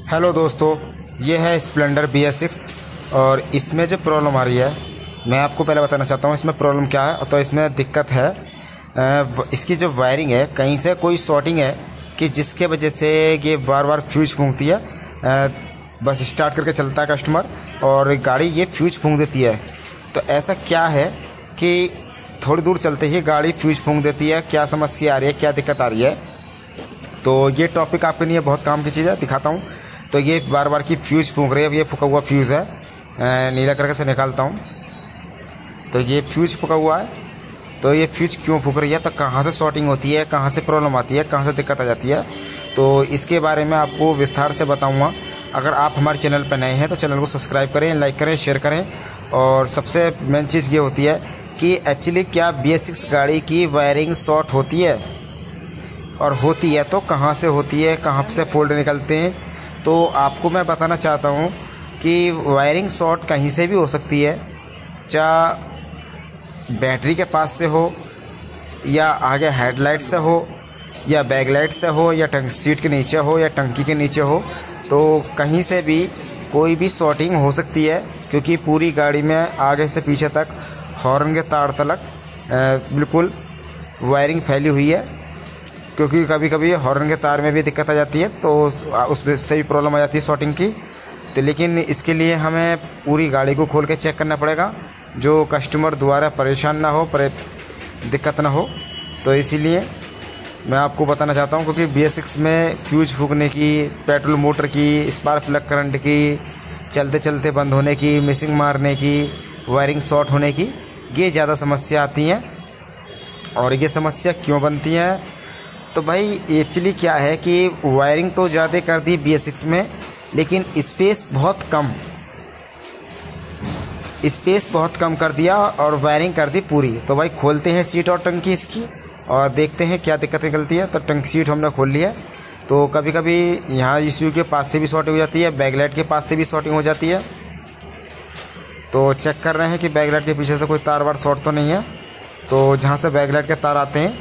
Hello दोस्तों, ये है स्प्लेंडर BS6 और इसमें जो प्रॉब्लम आ रही है मैं आपको पहले बताना चाहता हूँ इसमें प्रॉब्लम क्या है। तो इसमें दिक्कत है इसकी जो वायरिंग है, कहीं से कोई शॉर्टिंग है कि जिसके वजह से ये बार बार फ्यूज फूंकती है। बस स्टार्ट करके चलता है कस्टमर और गाड़ी ये फ्यूज फूंक देती है। तो ऐसा क्या है कि थोड़ी दूर चलते ही गाड़ी फ्यूज फूंक देती है, क्या समस्या आ रही है, क्या दिक्कत आ रही है। तो ये टॉपिक आपके लिए बहुत काम की चीज़ है, दिखाता हूँ। तो ये बार बार की फ्यूज फूंक रही है। अब ये फूका हुआ फ्यूज़ है, नीला करके से निकालता हूँ। तो ये फ्यूज फूका हुआ है। तो ये फ्यूज क्यों फूक रही है, तो कहाँ से शॉर्टिंग होती है, कहाँ से प्रॉब्लम आती है, कहाँ से दिक्कत आ जाती है, तो इसके बारे में आपको विस्तार से बताऊँगा। अगर आप हमारे चैनल पर नए हैं तो चैनल को सब्सक्राइब करें, लाइक करें, शेयर करें। और सबसे मेन चीज़ ये होती है कि एक्चुअली क्या BS6 गाड़ी की वायरिंग शॉर्ट होती है, और होती है तो कहाँ से होती है, कहाँ से फोल्ड निकलते हैं। तो आपको मैं बताना चाहता हूँ कि वायरिंग शॉर्ट कहीं से भी हो सकती है, चाहे बैटरी के पास से हो, या आगे हेडलाइट से हो, या बैकलाइट से हो, या टंकी सीट के नीचे हो, या टंकी के नीचे हो। तो कहीं से भी कोई भी शॉर्टिंग हो सकती है, क्योंकि पूरी गाड़ी में आगे से पीछे तक हॉर्न के तार तक बिल्कुल वायरिंग फैली हुई है। क्योंकि कभी कभी हॉर्न के तार में भी दिक्कत आ जाती है, तो उसमें से भी प्रॉब्लम आ जाती है शॉर्टिंग की। तो लेकिन इसके लिए हमें पूरी गाड़ी को खोल के चेक करना पड़ेगा, जो कस्टमर द्वारा परेशान ना हो, दिक्कत ना हो। तो इसीलिए मैं आपको बताना चाहता हूं, क्योंकि BS6 में फ्यूज फूकने की, पेट्रोल मोटर की, स्पार्क प्लग करंट की, चलते चलते बंद होने की, मिसिंग मारने की, वायरिंग शॉर्ट होने की, ये ज़्यादा समस्या आती हैं। और ये समस्या क्यों बनती हैं, तो भाई एक्चुअली क्या है कि वायरिंग तो ज़्यादा कर दी BS6 में, लेकिन स्पेस बहुत कम कर दिया और वायरिंग कर दी पूरी। तो भाई खोलते हैं सीट और टंकी इसकी और देखते हैं क्या दिक्कत निकलती है। तो टंकी सीट हमने खोल लिया। तो कभी कभी यहाँ ECU के पास से भी शॉर्टिंग हो जाती है, बैकलाइट के पास से भी शॉर्टिंग हो जाती है। तो चेक कर रहे हैं कि बैकलाइट के पीछे से कोई तार वार शॉर्ट तो नहीं है। तो जहाँ से बैकलाइट के तार आते हैं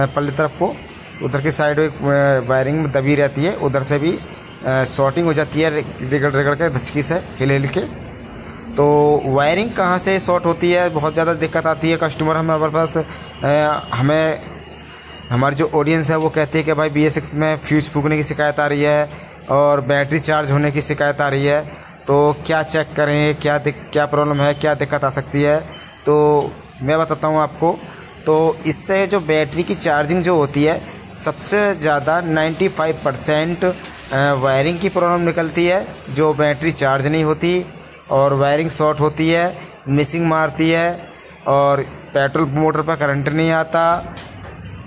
पल्ले तरफ को, उधर की साइड वायरिंग में दबी रहती है, उधर से भी शॉर्टिंग हो जाती है रगड़ के, धचकी से हिल के। तो वायरिंग कहाँ से शॉर्ट होती है, बहुत ज़्यादा दिक्कत आती है। कस्टमर हमारे पास हमें हमारी जो ऑडियंस है वो कहती है कि भाई BS6 में फ्यूज फूकने की शिकायत आ रही है और बैटरी चार्ज होने की शिकायत आ रही है। तो क्या चेक करें, क्या प्रॉब्लम है, क्या दिक्कत आ सकती है, तो मैं बताता हूँ आपको। तो इससे जो बैटरी की चार्जिंग जो होती है, सबसे ज़्यादा 95% वायरिंग की प्रॉब्लम निकलती है, जो बैटरी चार्ज नहीं होती और वायरिंग शॉर्ट होती है, मिसिंग मारती है, और पेट्रोल मोटर पर करंट नहीं आता,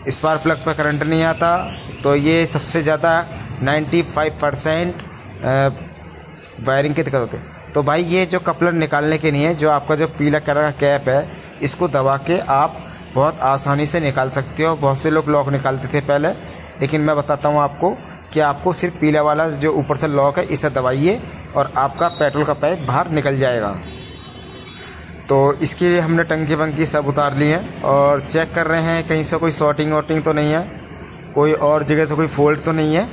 स्पार्क प्लग पर करंट नहीं आता। तो ये सबसे ज़्यादा 95% वायरिंग की दिक्कत होती है। तो भाई ये जो कपलर निकालने के लिए जो आपका जो पीला कलर का कैप है, इसको दबा के आप बहुत आसानी से निकाल सकते हो। बहुत से लोग लॉक निकालते थे पहले, लेकिन मैं बताता हूँ आपको कि आपको सिर्फ पीला वाला जो ऊपर से लॉक है, इसे दबाइए और आपका पेट्रोल का पाइप बाहर निकल जाएगा। तो इसके लिए हमने टंकी वंकी सब उतार ली है और चेक कर रहे हैं कहीं से कोई शॉर्टिंग वॉर्टिंग तो नहीं है, कोई और जगह से कोई फॉल्ट तो नहीं है।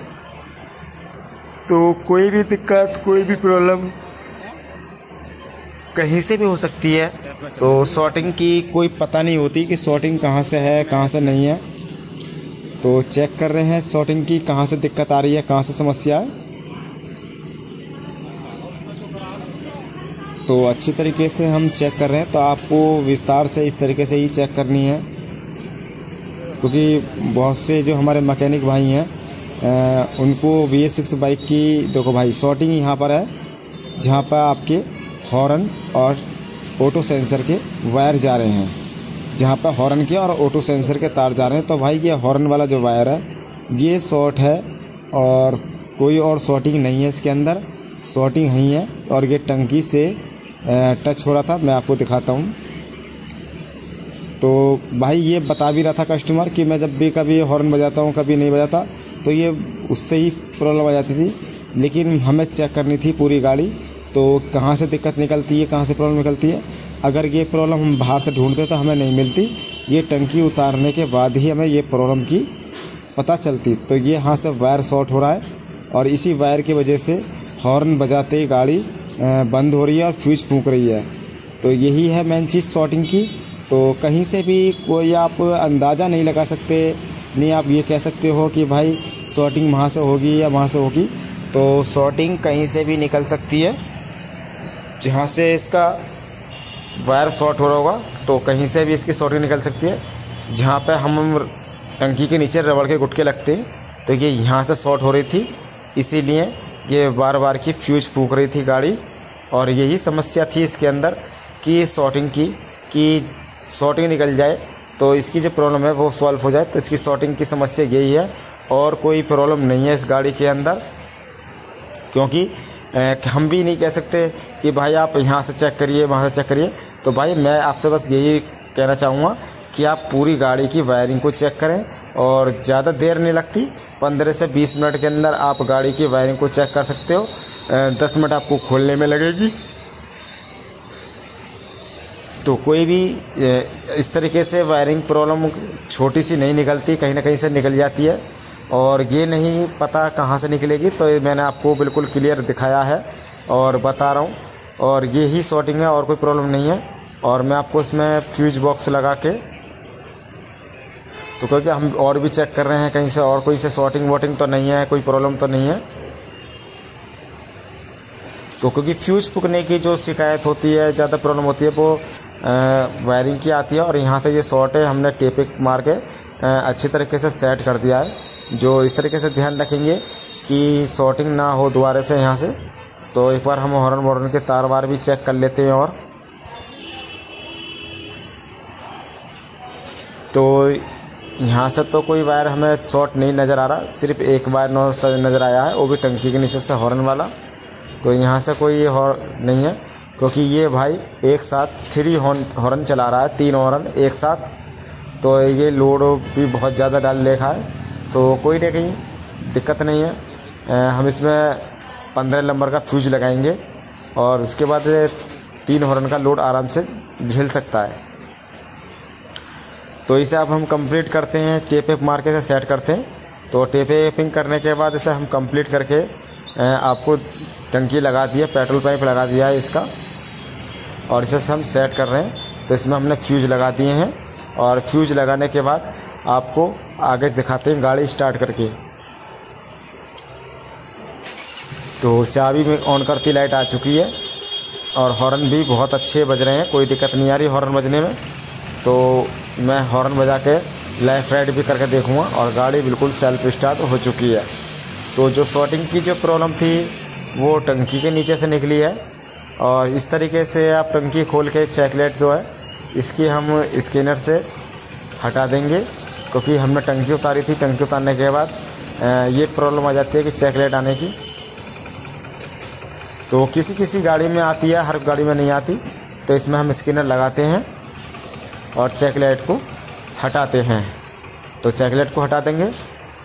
तो कोई भी दिक्कत, कोई भी प्रॉब्लम कहीं से भी हो सकती है। तो शॉर्टिंग की कोई पता नहीं होती कि शॉर्टिंग कहाँ से है, कहाँ से नहीं है। तो चेक कर रहे हैं शॉर्टिंग की कहाँ से दिक्कत आ रही है, कहाँ से समस्या है। तो अच्छी तरीके से हम चेक कर रहे हैं। तो आपको विस्तार से इस तरीके से ही चेक करनी है, क्योंकि बहुत से जो हमारे मैकेनिक भाई हैं उनको BS6 बाइक की, देखो भाई शॉर्टिंग यहाँ पर है, जहाँ पर आपके हॉर्न और ऑटो सेंसर के वायर जा रहे हैं, जहाँ पर हॉर्न के और ऑटो सेंसर के तार जा रहे हैं। तो भाई ये हॉर्न वाला जो वायर है ये शॉर्ट है और कोई और शॉर्टिंग नहीं है इसके अंदर, शॉर्टिंग नहीं है। और ये टंकी से टच हो रहा था, मैं आपको दिखाता हूँ। तो भाई ये बता भी रहा था कस्टमर कि मैं जब भी कभी हॉर्न बजाता हूँ, कभी नहीं बजाता, तो ये उससे ही प्रॉब्लम आ जाती थी। लेकिन हमें चेक करनी थी पूरी गाड़ी, तो कहाँ से दिक्कत निकलती है, कहाँ से प्रॉब्लम निकलती है। अगर ये प्रॉब्लम हम बाहर से ढूंढते तो हमें नहीं मिलती, ये टंकी उतारने के बाद ही हमें ये प्रॉब्लम की पता चलती। तो ये यहाँ से वायर शॉर्ट हो रहा है और इसी वायर की वजह से हॉर्न बजाते ही गाड़ी बंद हो रही है और फ्यूज फूंक रही है। तो यही है मेन चीज़ शॉर्टिंग की। तो कहीं से भी कोई आप अंदाज़ा नहीं लगा सकते, नहीं आप ये कह सकते हो कि भाई शॉर्टिंग वहाँ से होगी या वहाँ से होगी। तो शॉर्टिंग कहीं से भी निकल सकती है, जहाँ से इसका वायर शॉर्ट हो रहा होगा तो कहीं से भी इसकी शॉर्टिंग निकल सकती है। जहाँ पे हम टंकी के नीचे रबड़ के गुटके लगते हैं तो ये यहाँ से शॉर्ट हो रही थी, इसीलिए ये बार बार की फ्यूज फूंक रही थी गाड़ी। और यही समस्या थी इसके अंदर कि शॉर्टिंग की, कि शॉर्टिंग निकल जाए तो इसकी जो प्रॉब्लम है वो सॉल्व हो जाए। तो इसकी शॉर्टिंग की समस्या यही है और कोई प्रॉब्लम नहीं है इस गाड़ी के अंदर। क्योंकि हम भी नहीं कह सकते कि भाई आप यहाँ से चेक करिए वहाँ से चेक करिए। तो भाई मैं आपसे बस यही कहना चाहूँगा कि आप पूरी गाड़ी की वायरिंग को चेक करें और ज़्यादा देर नहीं लगती, 15 से 20 मिनट के अंदर आप गाड़ी की वायरिंग को चेक कर सकते हो। 10 मिनट आपको खोलने में लगेगी। तो कोई भी इस तरीके से वायरिंग प्रॉब्लम छोटी सी नहीं निकलती, कहीं ना कहीं से निकल जाती है और ये नहीं पता कहाँ से निकलेगी। तो मैंने आपको बिल्कुल क्लियर दिखाया है और बता रहा हूँ, और ये ही शॉर्टिंग है और कोई प्रॉब्लम नहीं है। और मैं आपको इसमें फ्यूज बॉक्स लगा के, तो क्योंकि हम और भी चेक कर रहे हैं कहीं से और कोई से शॉर्टिंग वॉटिंग तो नहीं है, कोई प्रॉब्लम तो नहीं है। तो क्योंकि फ्यूज फूकने की जो शिकायत होती है, ज़्यादा प्रॉब्लम होती है, वो वायरिंग की आती है। और यहाँ से ये शॉर्ट है, हमने टेप मार के अच्छी तरीके से सेट कर दिया है। जो इस तरीके से ध्यान रखेंगे कि शॉर्टिंग ना हो दोबारा से यहाँ से। तो एक बार हम हॉर्न के तार वार भी चेक कर लेते हैं। और तो यहाँ से तो कोई वायर हमें शॉर्ट नहीं नज़र आ रहा, सिर्फ एक वायर नज़र आया है, वो भी टंकी के नीचे से हॉर्न वाला। तो यहाँ से कोई हॉर्न नहीं है, क्योंकि ये भाई एक साथ 3 हॉर्न चला रहा है, 3 हॉर्न एक साथ। तो ये लोड भी बहुत ज़्यादा डाल देखा है, तो कोई नहीं दिक्कत नहीं है। हम इसमें 15 नंबर का फ्यूज लगाएंगे और उसके बाद 3 हॉर्न का लोड आराम से झेल सकता है। तो इसे अब हम कंप्लीट करते हैं, टेप वेप मार के इसे सेट करते हैं। तो टेप वेपिंग करने के बाद इसे हम कंप्लीट करके आपको टंकी लगा दी है, पेट्रोल पाइप लगा दिया है इसका, और इसे हम सेट कर रहे हैं। तो इसमें हमने फ्यूज लगा दिए हैं और फ्यूज लगाने के बाद आपको आगे दिखाते हैं गाड़ी स्टार्ट करके। तो चाबी में ऑन करती लाइट आ चुकी है और हॉर्न भी बहुत अच्छे बज रहे हैं, कोई दिक्कत नहीं आ रही हॉर्न बजने में। तो मैं हॉर्न बजा के लेफ्ट राइट भी करके देखूँगा और गाड़ी बिल्कुल सेल्फ स्टार्ट हो चुकी है। तो जो शॉर्टिंग की जो प्रॉब्लम थी वो टंकी के नीचे से निकली है। और इस तरीके से आप टंकी खोल के चेकलेट जो है इसकी हम स्कैनर से हटा देंगे, क्योंकि हमने टंकी उतारी थी। टंकी उतारने के बाद ये प्रॉब्लम आ जाती है कि चेकलेट आने की। तो किसी किसी गाड़ी में आती है, हर गाड़ी में नहीं आती। तो इसमें हम स्कैनर लगाते हैं और चेकलेट को हटाते हैं। तो चेकलेट को हटा देंगे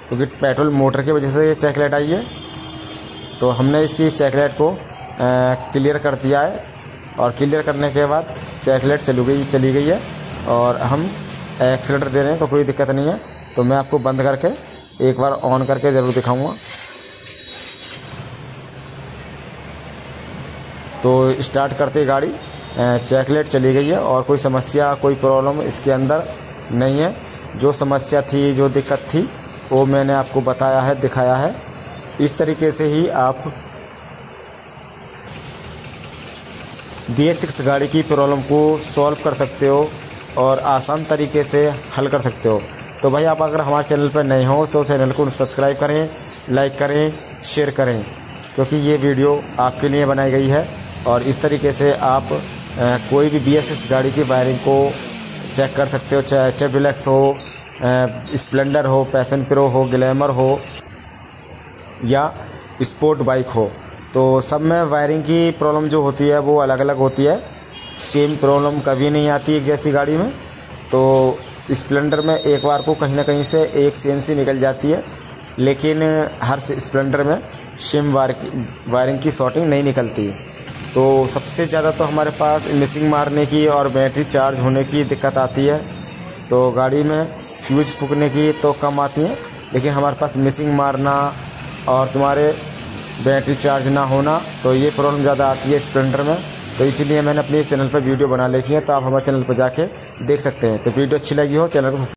क्योंकि पेट्रोल मोटर की वजह से ये चेकलेट आई है। तो हमने इसकी चेकलेट को क्लियर कर दिया है और क्लियर करने के बाद चेकलेट चली गई है और हम एक्सीलेटर दे रहे हैं, तो कोई दिक्कत नहीं है। तो मैं आपको बंद करके एक बार ऑन करके ज़रूर दिखाऊंगा। तो स्टार्ट करते गाड़ी चेकलेट चली गई है और कोई समस्या कोई प्रॉब्लम इसके अंदर नहीं है। जो समस्या थी, जो दिक्कत थी, वो मैंने आपको बताया है, दिखाया है। इस तरीके से ही आप BS6 गाड़ी की प्रॉब्लम को सॉल्व कर सकते हो और आसान तरीके से हल कर सकते हो। तो भाई आप अगर हमारे चैनल पर नए हो तो चैनल को सब्सक्राइब करें, लाइक करें, शेयर करें, क्योंकि ये वीडियो आपके लिए बनाई गई है। और इस तरीके से आप कोई भी BS6 गाड़ी की वायरिंग को चेक कर सकते हो, चाहे एच डिलक्स हो, स्प्लेंडर हो, पैशन प्रो हो, ग्लैमर हो या स्पोर्ट बाइक हो। तो सब में वायरिंग की प्रॉब्लम जो होती है वो अलग अलग होती है, सेम प्रॉब्लम कभी नहीं आती एक जैसी गाड़ी में। तो स्प्लेंडर में एक बार को कहीं ना कहीं से एक CNC निकल जाती है, लेकिन हर स्प्लेंडर में सेम वायरिंग की शॉर्टिंग नहीं निकलती। तो सबसे ज़्यादा तो हमारे पास मिसिंग मारने की और बैटरी चार्ज होने की दिक्कत आती है। तो गाड़ी में फ्यूज फूकने की तो कम आती है, लेकिन हमारे पास मिसिंग मारना और तुम्हारे बैटरी चार्ज ना होना, तो ये प्रॉब्लम ज़्यादा आती है स्प्लेंडर में। तो इसीलिए मैंने अपने चैनल पर वीडियो बना रखी है, तो आप हमारे चैनल पर जाके देख सकते हैं। तो वीडियो अच्छी लगी हो चैनल को